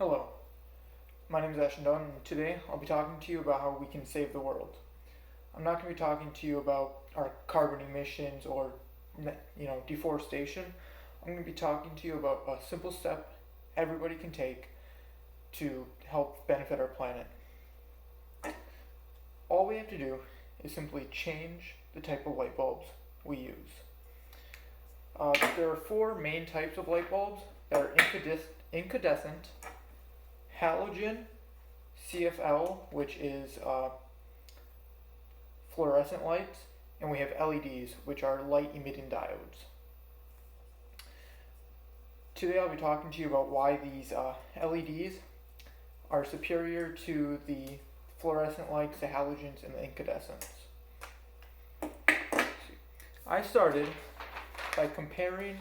Hello, my name is Ashton Dunn, and today I'll be talking to you about how we can save the world. I'm not going to be talking to you about our carbon emissions or deforestation. I'm going to be talking to you about a simple step everybody can take to help benefit our planet. All we have to do is simply change the type of light bulbs we use. There are four main types of light bulbs that are incandescent, halogen, CFL, which is fluorescent lights, and we have LEDs, which are light emitting diodes. Today I'll be talking to you about why these LEDs are superior to the fluorescent lights, the halogens, and the incandescents. I started by comparing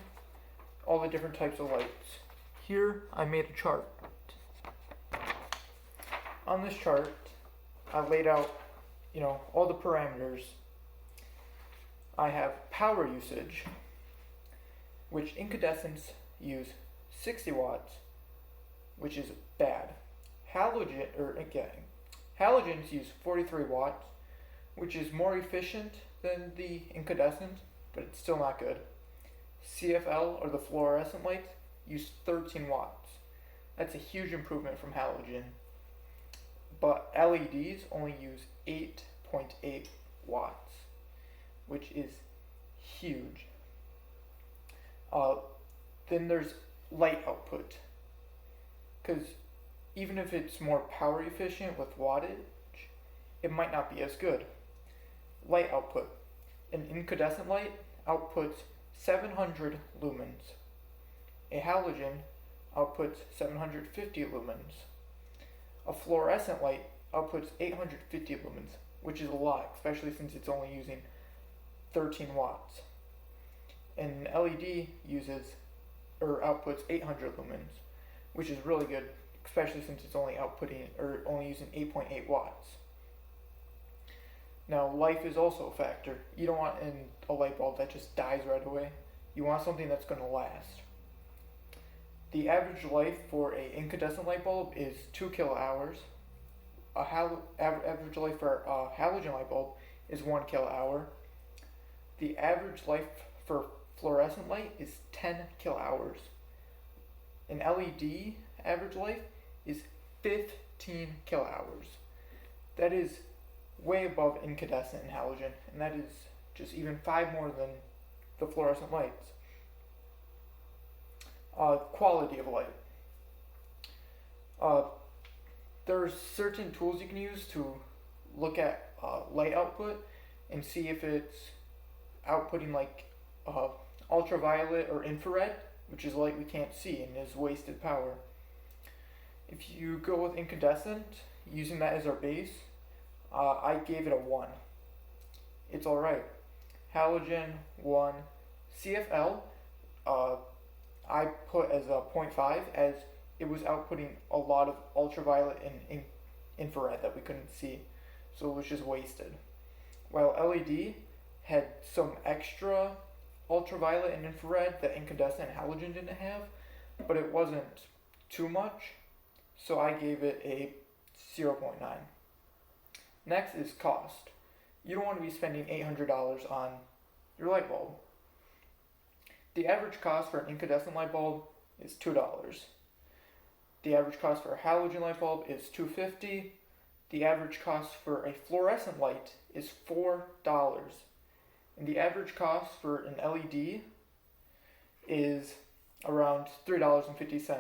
all the different types of lights. Here I made a chart. On this chart, I laid out, all the parameters. I have power usage, which incandescents use 60 watts, which is bad. Halogens use 43 watts, which is more efficient than the incandescent, but it's still not good. CFL, or the fluorescent lights, use 13 watts. That's a huge improvement from halogen. But LEDs only use 8.8 watts, which is huge. Then there's light output, because even if it's more power efficient with wattage, it might not be as good. Light output. An incandescent light outputs 700 lumens. A halogen outputs 750 lumens. A fluorescent light outputs 850 lumens, which is a lot, especially since it's only using 13 watts. And an LED outputs 800 lumens, which is really good, especially since it's only using 8.8 watts. Now, life is also a factor. You don't want a light bulb that just dies right away. You want something that's going to last. The average life for an incandescent light bulb is 2 kilohours. Average life for a halogen light bulb is 1 kilohour. The average life for fluorescent light is 10 kilohours. An LED average life is 15 kilohours. That is way above incandescent and halogen, and that is just even 5 more than the fluorescent lights. Quality of light. There are certain tools you can use to look at light output and see if it's outputting ultraviolet or infrared, which is light we can't see and is wasted power. If you go with incandescent, using that as our base, I gave it a 1. It's alright. Halogen, 1. CFL, I put as a 0.5, as it was outputting a lot of ultraviolet and infrared that we couldn't see, so it was just wasted. While LED had some extra ultraviolet and infrared that incandescent and halogen didn't have, but it wasn't too much, so I gave it a 0.9. Next is cost. You don't want to be spending $800 on your light bulb. The average cost for an incandescent light bulb is $2. The average cost for a halogen light bulb is $2.50. The average cost for a fluorescent light is $4. And the average cost for an LED is around $3.50,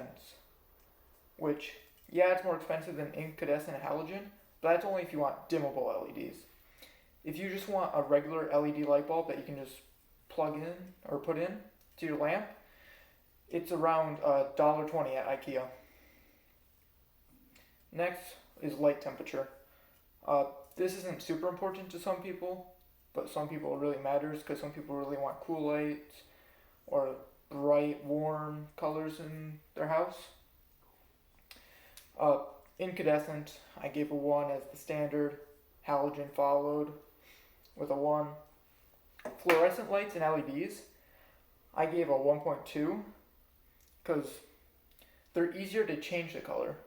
which, yeah, it's more expensive than incandescent and halogen, but that's only if you want dimmable LEDs. If you just want a regular LED light bulb that you can just plug in or put in to your lamp, it's around $1.20 at IKEA. Next is light temperature. This isn't super important to some people, but some people it really matters, because some people really want cool lights or bright, warm colors in their house. Incandescent, I gave a 1 as the standard. Halogen followed with a 1. Fluorescent lights and LEDs, I gave a 1.2, because They're easier to change the color.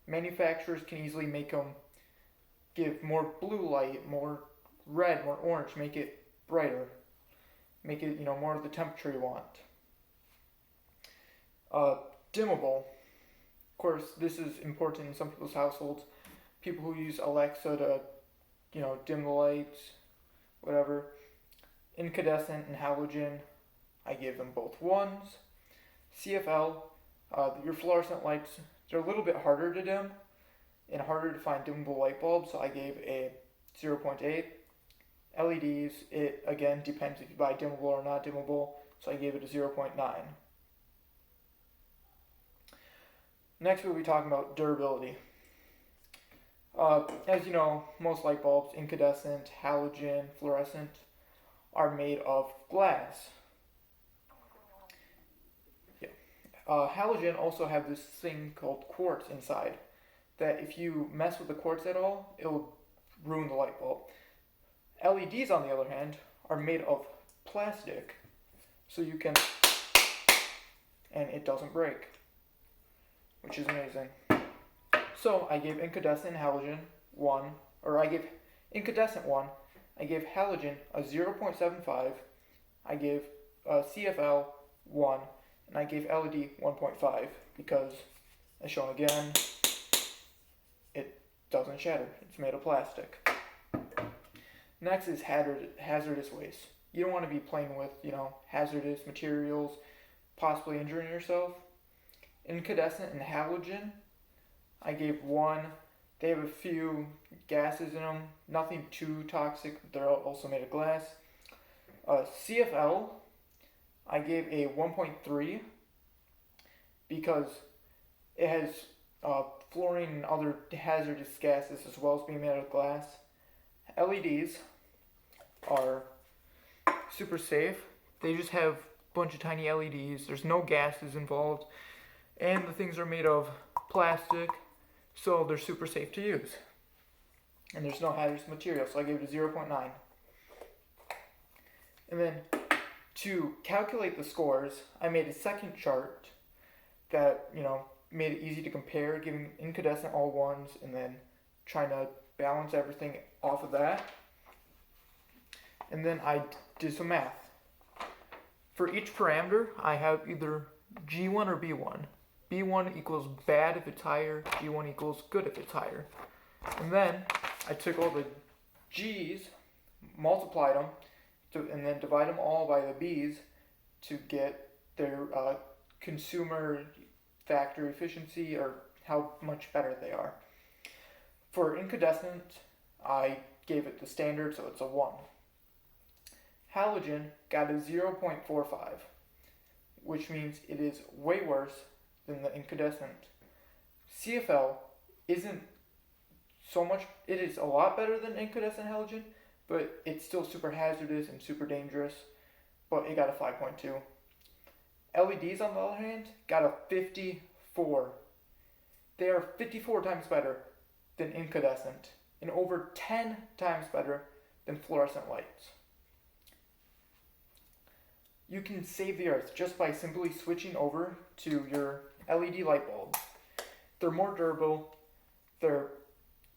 Manufacturers can easily make them give more blue light, more red, more orange, make it brighter, make it, more of the temperature you want. Dimmable. Of course, this is important in some people's households. People who use Alexa to, dim the lights, whatever. Incandescent and halogen, I gave them both 1s. CFL, your fluorescent lights, they're a little bit harder to dim and harder to find dimmable light bulbs, so I gave a 0.8. LEDs, it again depends if you buy dimmable or not dimmable, so I gave it a 0.9. Next we'll be talking about durability. As you know, most light bulbs, incandescent, halogen, fluorescent, are made of glass. Yeah. Halogen also have this thing called quartz inside, that if you mess with the quartz at all, it will ruin the light bulb. LEDs, on the other hand, are made of plastic, so you can, and it doesn't break, which is amazing. So I gave incandescent and halogen 1, or I gave incandescent 1, I gave halogen a 0.75, I gave CFL 1, and I gave LED 1.5, because, as shown again, it doesn't shatter, it's made of plastic. Next is hazardous waste. You don't want to be playing with, hazardous materials, possibly injuring yourself. Incandescent and halogen, I gave 1. They have a few gases in them, nothing too toxic, but they're also made of glass. CFL, I gave a 1.3 because it has fluorine and other hazardous gases as well as being made of glass. LEDs are super safe. They just have a bunch of tiny LEDs. There's no gases involved. And the things are made of plastic, so they're super safe to use. And there's no hazardous material, so I gave it a 0.9. And then to calculate the scores, I made a second chart that, made it easy to compare, giving incandescent all 1s and then trying to balance everything off of that. And then I did some math. For each parameter, I have either G1 or B1. B1 equals bad if it's higher, G1 equals good if it's higher. And then I took all the G's, multiplied them, and then divide them all by the B's to get their consumer factor efficiency, or how much better they are. For incandescent, I gave it the standard, so it's a 1. Halogen got a 0.45, which means it is way worse than the incandescent. CFL isn't so much, it is a lot better than incandescent halogen, but it's still super hazardous and super dangerous, but it got a 5.2. LEDs, on the other hand, got a 54. They are 54 times better than incandescent, and over 10 times better than fluorescent lights. You can save the earth just by simply switching over to your LED light bulbs. They're more durable, they're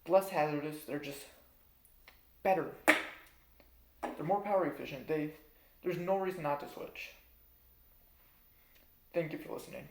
less hazardous, they're just better. They're more power efficient. There's no reason not to switch. Thank you for listening.